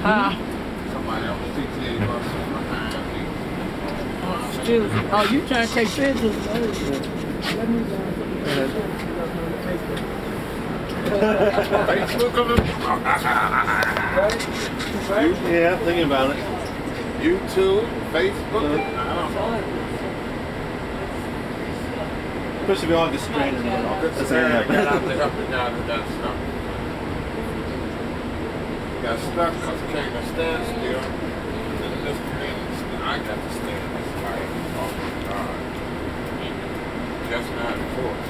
Somebody else CTA bus behind me. Still, oh, you trying to take pictures? Facebook of them? Yeah, I'm thinking about it. YouTube, Facebook. I don't know. Especially if we all get strained in it. That's got out there up and down and got stuck. Got stuck because it came to stand still. And then this came, I got to stand. It's like, oh my God. Just not enforced.